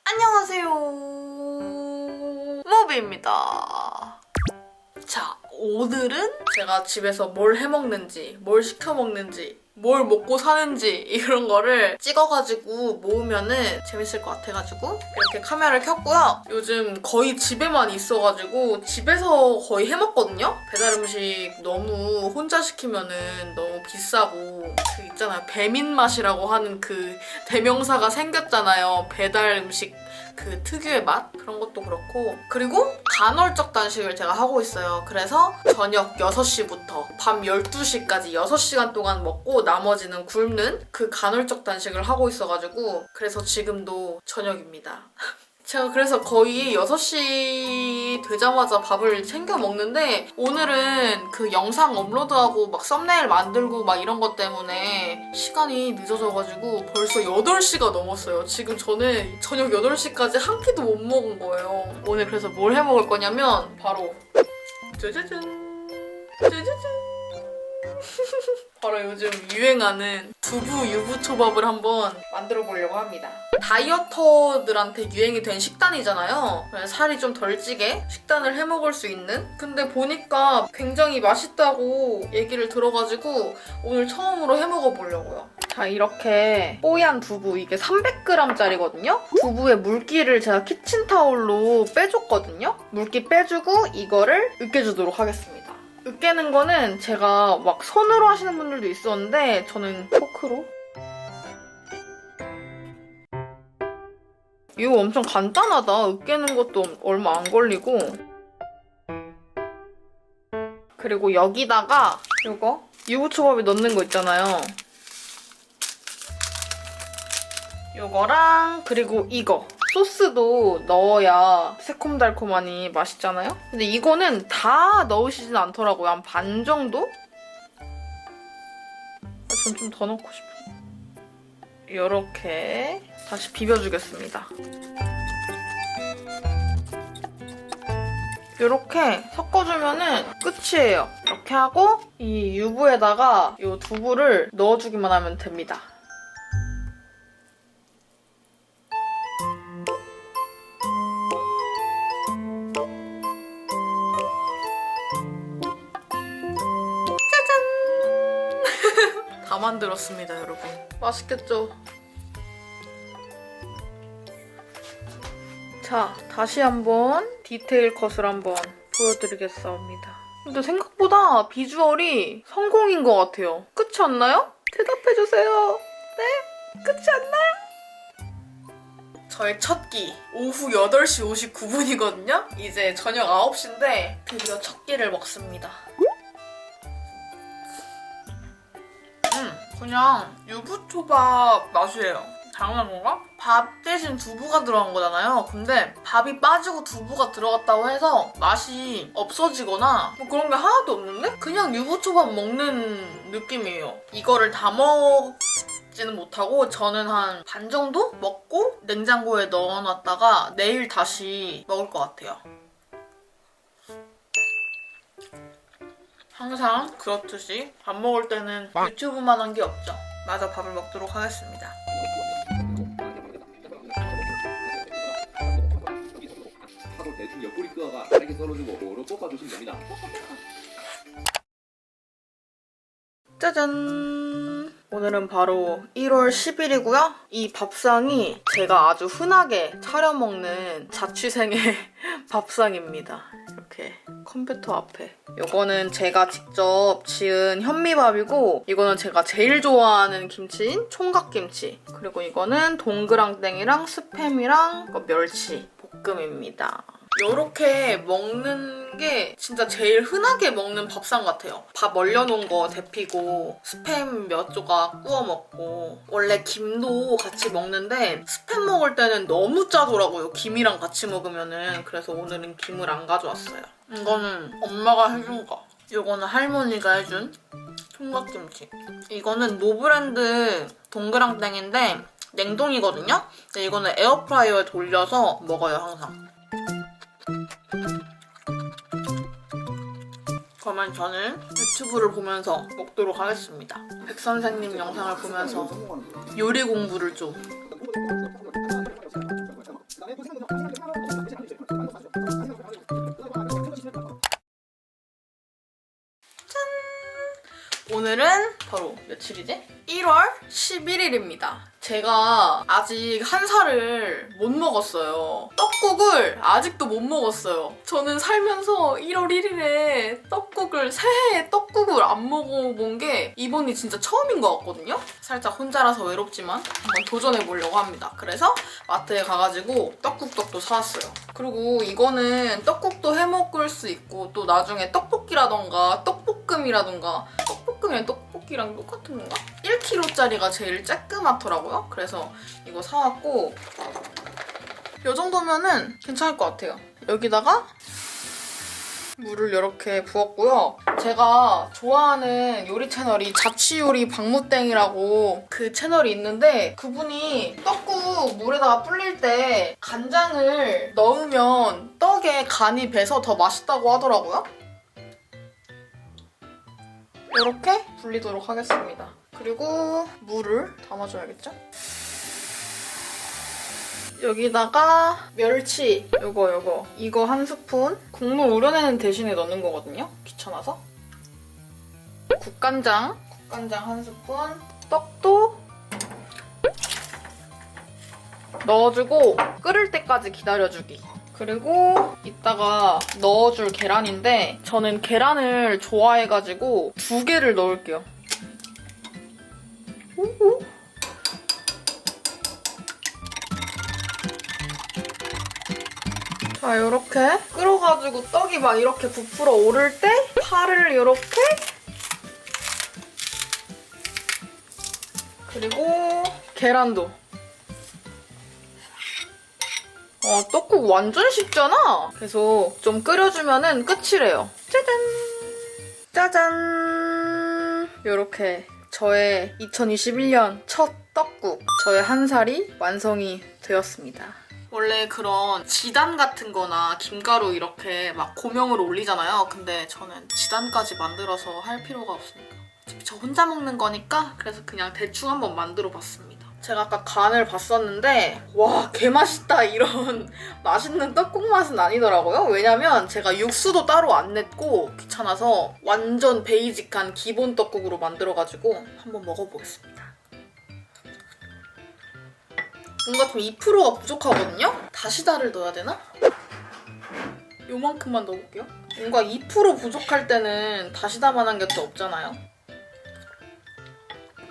안녕하세요. 모비입니다. 자, 오늘은 제가 집에서 뭘 해먹는지, 뭘 시켜먹는지, 뭘 먹고 사는지 이런 거를 찍어가지고 모으면은 재밌을 것 같아가지고 이렇게 카메라를 켰고요. 요즘 거의 집에만 있어가지고 집에서 거의 해먹거든요? 배달 음식 너무 혼자 시키면은 너무 비싸고 그 있잖아요. 배민 맛이라고 하는 그 대명사가 생겼잖아요. 배달 음식 그 특유의 맛? 그런 것도 그렇고 그리고 간헐적 단식을 제가 하고 있어요. 그래서 저녁 6시부터 밤 12시까지 6시간 동안 먹고 나머지는 굶는 그 간헐적 단식을 하고 있어가지고 그래서 지금도 저녁입니다. 제가 그래서 거의 6시 되자마자 밥을 챙겨 먹는데 오늘은 그 영상 업로드하고 막 썸네일 만들고 막 이런 것 때문에 시간이 늦어져가지고 벌써 8시가 넘었어요. 지금 저는 저녁 8시까지 한 끼도 못 먹은 거예요. 오늘 그래서 뭘 해 먹을 거냐면 바로 짜자잔 짜자잔 바로 요즘 유행하는 두부 유부초밥을 한번 만들어 보려고 합니다. 다이어터들한테 유행이 된 식단이잖아요. 살이 좀 덜 찌게 식단을 해 먹을 수 있는? 근데 보니까 굉장히 맛있다고 얘기를 들어가지고 오늘 처음으로 해 먹어보려고요. 자, 이렇게 뽀얀 두부, 이게 300g짜리거든요? 두부의 물기를 제가 키친타올로 빼줬거든요? 물기 빼주고 이거를 으깨주도록 하겠습니다. 으깨는 거는 제가 막 손으로 하시는 분들도 있었는데 저는 포크로. 이거 엄청 간단하다. 으깨는 것도 얼마 안 걸리고. 그리고 여기다가 이거 유부초밥에 넣는 거 있잖아요. 이거랑 그리고 이거. 소스도 넣어야 새콤달콤하니 맛있잖아요? 근데 이거는 다 넣으시진 않더라고요. 한 반 정도? 전 좀 더 넣고 싶어요. 이렇게 다시 비벼주겠습니다. 이렇게 섞어주면은 끝이에요. 이렇게 하고 이 유부에다가 이 두부를 넣어주기만 하면 됩니다. 다 만들었습니다, 여러분. 맛있겠죠? 자, 다시 한번 디테일 컷을 한번 보여드리겠습니다. 근데 생각보다 비주얼이 성공인 것 같아요. 끝이 안 나요? 대답해주세요. 네? 끝이 안 나요? 저의 첫 끼, 오후 8시 59분이거든요? 이제 저녁 9시인데 드디어 첫 끼를 먹습니다. 그냥 유부초밥 맛이에요. 당연한 건가? 밥 대신 두부가 들어간 거잖아요. 근데 밥이 빠지고 두부가 들어갔다고 해서 맛이 없어지거나 뭐 그런 게 하나도 없는데? 그냥 유부초밥 먹는 느낌이에요. 이거를 다 먹지는 못하고 저는 한 반 정도 먹고 냉장고에 넣어놨다가 내일 다시 먹을 것 같아요. 항상 그렇듯이 밥 먹을 때는 유튜브만 한 게 없죠. 마저 밥을 먹도록 하겠습니다. 하고 대충 옆구리 뼈가 다르게 썰어주고 고루 볶아주시면 됩니다. 짜잔! 오늘은 바로 1월 10일이고요. 이 밥상이 제가 아주 흔하게 차려 먹는 자취생의 밥상입니다. 이렇게 컴퓨터 앞에. 이거는 제가 직접 지은 현미밥이고 이거는 제가 제일 좋아하는 김치인 총각김치. 그리고 이거는 동그랑땡이랑 스팸이랑 멸치 볶음입니다. 이렇게 먹는 게 진짜 제일 흔하게 먹는 밥상 같아요. 밥 얼려놓은 거 데피고 스팸 몇 조각 구워 먹고 원래 김도 같이 먹는데 스팸 먹을 때는 너무 짜더라고요. 김이랑 같이 먹으면은. 그래서 오늘은 김을 안 가져왔어요. 이거는 엄마가 해준 거. 이거는 할머니가 해준 총각김치. 이거는 노브랜드 동그랑땡인데 냉동이거든요? 근데 이거는 에어프라이어에 돌려서 먹어요, 항상. 그러면 저는 유튜브를 보면서 먹도록 하겠습니다. 백 선생님 영상을 보면서 요리 공부를 좀. 며칠이지? 1월 11일입니다. 제가 아직 한 살을 못 먹었어요. 떡국을 아직도 못 먹었어요. 저는 살면서 1월 1일에 떡국을, 새해에 떡국을 안 먹어본 게 이번이 진짜 처음인 것 같거든요? 살짝 혼자라서 외롭지만 한번 도전해보려고 합니다. 그래서 마트에 가가지고 떡국떡도 사왔어요. 그리고 이거는 떡국도 해먹을 수 있고 또 나중에 떡볶이라던가 떡볶음이라던가 떡볶음이랑 떡볶이랑 똑같은 건가? 1kg짜리가 제일 쬐끄맣더라고요. 그래서 이거 사왔고 이 정도면은 괜찮을 것 같아요. 여기다가 물을 이렇게 부었고요. 제가 좋아하는 요리 채널이 자취요리 박무땡이라고 그 채널이 있는데 그분이 떡국 물에다가 불릴 때 간장을 넣으면 떡에 간이 배서 더 맛있다고 하더라고요. 이렇게 불리도록 하겠습니다. 그리고 물을 담아줘야겠죠? 여기다가 멸치 이거 한 스푼 국물 우려내는 대신에 넣는 거거든요. 귀찮아서. 국간장 한 스푼, 떡도 넣어주고 끓을 때까지 기다려주기. 그리고 이따가 넣어줄 계란인데 저는 계란을 좋아해가지고 2개를 넣을게요. 자, 이렇게 끓어가지고 떡이 막 이렇게 부풀어 오를 때 파를 이렇게 그리고 계란도 떡국 완전 쉽잖아? 계속 좀 끓여주면은 끝이래요. 짜잔! 짜잔! 이렇게 저의 2021년 첫 떡국, 저의 한 살이 완성이 되었습니다. 원래 그런 지단 같은 거나 김가루 이렇게 막 고명으로 올리잖아요. 근데 저는 지단까지 만들어서 할 필요가 없으니까. 어차피 저 혼자 먹는 거니까 그래서 그냥 대충 한번 만들어 봤습니다. 제가 아까 간을 봤었는데 와 개맛있다 이런 맛있는 떡국 맛은 아니더라고요. 왜냐면 제가 육수도 따로 안 냈고 귀찮아서 완전 베이직한 기본 떡국으로 만들어가지고 한번 먹어보겠습니다. 뭔가 좀 2%가 부족하거든요? 다시다를 넣어야 되나? 요만큼만 넣어볼게요. 뭔가 2% 부족할 때는 다시다만한 게 또 없잖아요.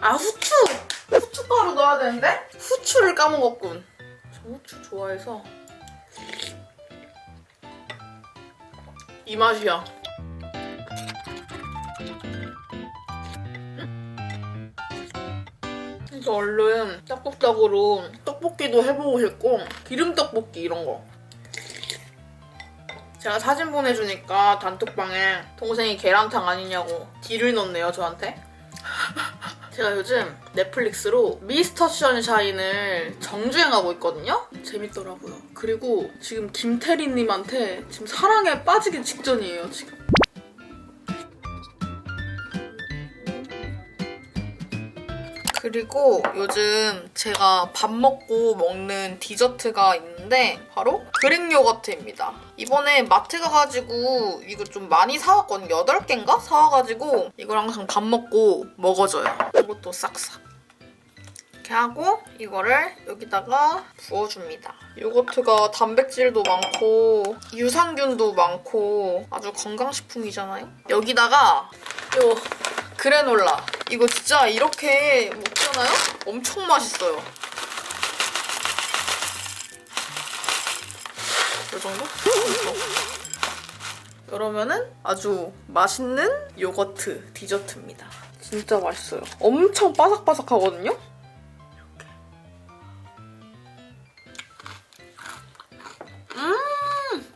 아, 후추! 후춧가루 넣어야 되는데? 후추를 까먹었군. 저 후추 좋아해서. 이 맛이야. 그래서 얼른 떡국떡으로 떡볶이도 해보고 싶고 기름떡볶이 이런 거. 제가 사진 보내주니까 단톡방에 동생이 계란탕 아니냐고 딜을 넣네요, 저한테. 제가 요즘 넷플릭스로 미스터 션샤인을 정주행하고 있거든요? 재밌더라고요. 그리고 지금 김태리님한테 지금 사랑에 빠지기 직전이에요, 지금. 그리고 요즘 제가 밥 먹고 먹는 디저트가 있는데 바로 그릭 요거트입니다. 이번에 마트 가가지고 이거 좀 많이 사왔거든요. 8개인가? 사와가지고 이걸 항상 밥 먹고 먹어줘요. 이것도 싹싹. 이렇게 하고 이거를 여기다가 부어줍니다. 요거트가 단백질도 많고 유산균도 많고 아주 건강식품이잖아요? 여기다가 요 그래놀라. 이거 진짜 이렇게 먹잖아요? 엄청 맛있어요. 이 정도? 그러면은 아주 맛있는 요거트 디저트입니다. 진짜 맛있어요. 엄청 바삭바삭하거든요?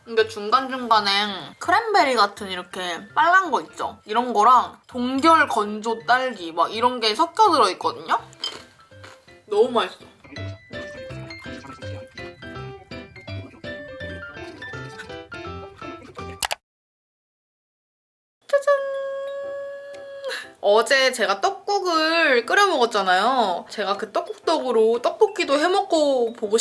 근데 중간중간에 크랜베리 같은 이렇게 빨간 거 있죠? 이런 거랑 동결 건조 딸기 막 이런 게 섞여 들어있거든요? 너무 맛있어. 짜잔! 어제 제가 떡국을 끓여 먹었잖아요. 제가 그 떡국떡으로 떡볶이도 해먹어보고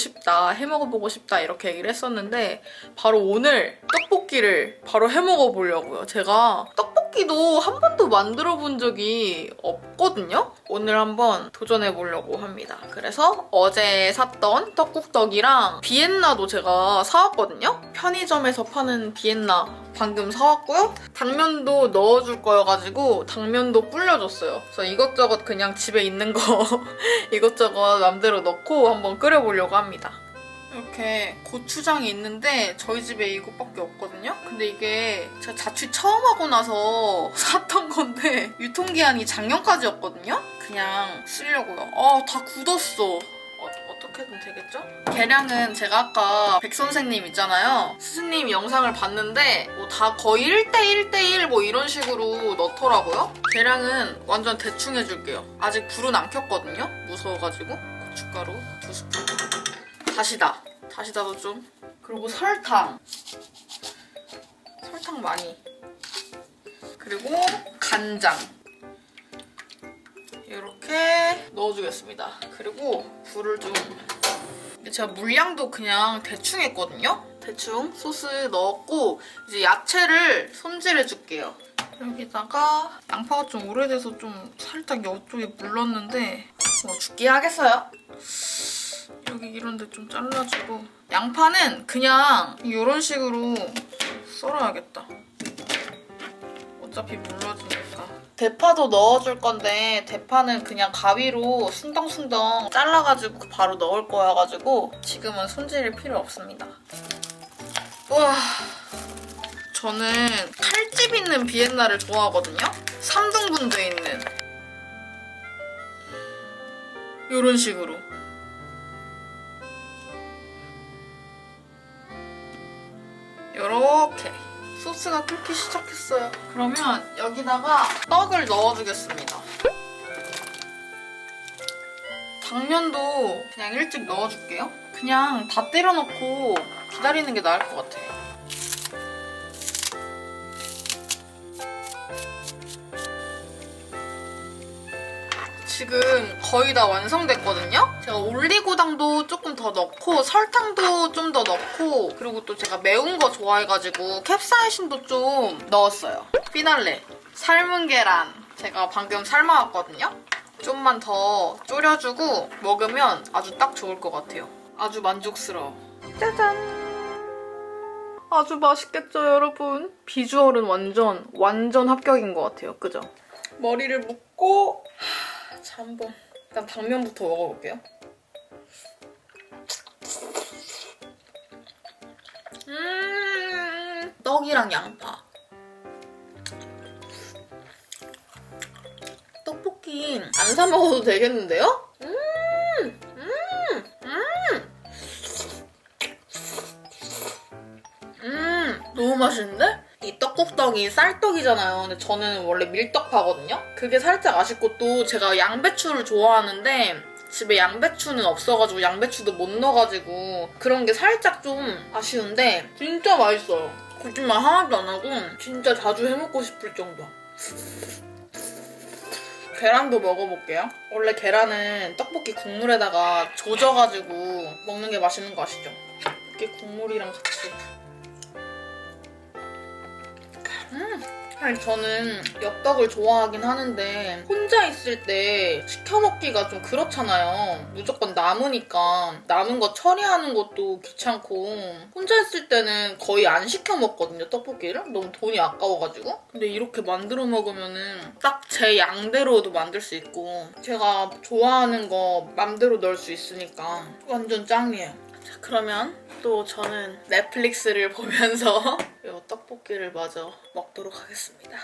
싶다 이렇게 얘기를 했었는데 바로 오늘 떡볶이를 바로 해먹어 보려고요. 제가 떡볶이도 한 번도 만들어 본 적이 없거든요. 오늘 한번 도전해 보려고 합니다. 그래서 어제 샀던 떡국떡이랑 비엔나도 제가 사왔거든요. 편의점에서 파는 비엔나 방금 사왔고요. 당면도 넣어줄 거여가지고 당면도 불려줬어요. 그래서 이것저것 그냥 집에 있는 거 이것저것 맘대로 넣고 한번 끓여보려고 합니다. 이렇게 고추장이 있는데 저희 집에 이것밖에 없거든요? 근데 이게 제가 자취 처음 하고 나서 샀던 건데 유통기한이 작년까지였거든요? 그냥 쓰려고요. 다 굳었어. 어떻게든 되겠죠? 계량은 제가 아까 백 선생님 있잖아요. 스승님 영상을 봤는데 뭐 다 거의 1대1 뭐 이런 식으로 넣더라고요. 계량은 완전 대충 해줄게요. 아직 불은 안 켰거든요? 무서워가지고. 고춧가루 2스푼. 다시다도 좀. 그리고 설탕 많이. 그리고 간장. 이렇게 넣어주겠습니다. 그리고 불을 좀... 제가 물량도 그냥 대충 했거든요? 대충 소스 넣었고 이제 야채를 손질해줄게요. 여기다가 양파가 좀 오래돼서 좀 살짝 이쪽에 물렀는데 뭐 죽게 하겠어요? 여기 이런 데 좀 잘라주고 양파는 그냥 이런 식으로 썰어야겠다. 어차피 물러지니까. 대파도 넣어줄 건데 대파는 그냥 가위로 숭덩숭덩 잘라가지고 바로 넣을 거여가지고 지금은 손질이 필요 없습니다. 우와, 저는 칼집 있는 비엔나를 좋아하거든요? 3등분 돼 있는 이런 식으로. 이렇게 소스가 끓기 시작했어요. 그러면 여기다가 떡을 넣어주겠습니다. 당면도 그냥 일찍 넣어줄게요. 그냥 다 때려 넣고 기다리는 게 나을 것 같아요. 지금 거의 다 완성됐거든요? 제가 올리고당도 조금 더 넣고 설탕도 좀 더 넣고 그리고 또 제가 매운 거 좋아해가지고 캡사이신도 좀 넣었어요. 피날레 삶은 계란 제가 방금 삶아왔거든요? 좀만 더 졸여주고 먹으면 아주 딱 좋을 것 같아요. 아주 만족스러워. 짜잔! 아주 맛있겠죠, 여러분? 비주얼은 완전 합격인 것 같아요. 그죠? 머리를 묶고 자, 한번 일단 당면부터 먹어볼게요. 떡이랑 양파. 떡볶이 안 사 먹어도 되겠는데요? 너무 맛있는데? 이 떡국떡이 쌀떡이잖아요. 근데 저는 원래 밀떡파거든요? 그게 살짝 아쉽고 또 제가 양배추를 좋아하는데 집에 양배추는 없어가지고 양배추도 못 넣어가지고 그런 게 살짝 좀 아쉬운데 진짜 맛있어요. 거짓말 하나도 안 하고 진짜 자주 해먹고 싶을 정도야. 계란도 먹어볼게요. 원래 계란은 떡볶이 국물에다가 조져가지고 먹는 게 맛있는 거 아시죠? 이렇게 국물이랑 같이. 사실 저는 엽떡을 좋아하긴 하는데 혼자 있을 때 시켜 먹기가 좀 그렇잖아요. 무조건 남으니까 남은 거 처리하는 것도 귀찮고 혼자 있을 때는 거의 안 시켜 먹거든요, 떡볶이를. 너무 돈이 아까워가지고. 근데 이렇게 만들어 먹으면은 딱 제 양대로도 만들 수 있고 제가 좋아하는 거 맘대로 넣을 수 있으니까 완전 짱이에요. 자, 그러면 또 저는 넷플릭스를 보면서 이 떡볶이를 마저 먹도록 하겠습니다.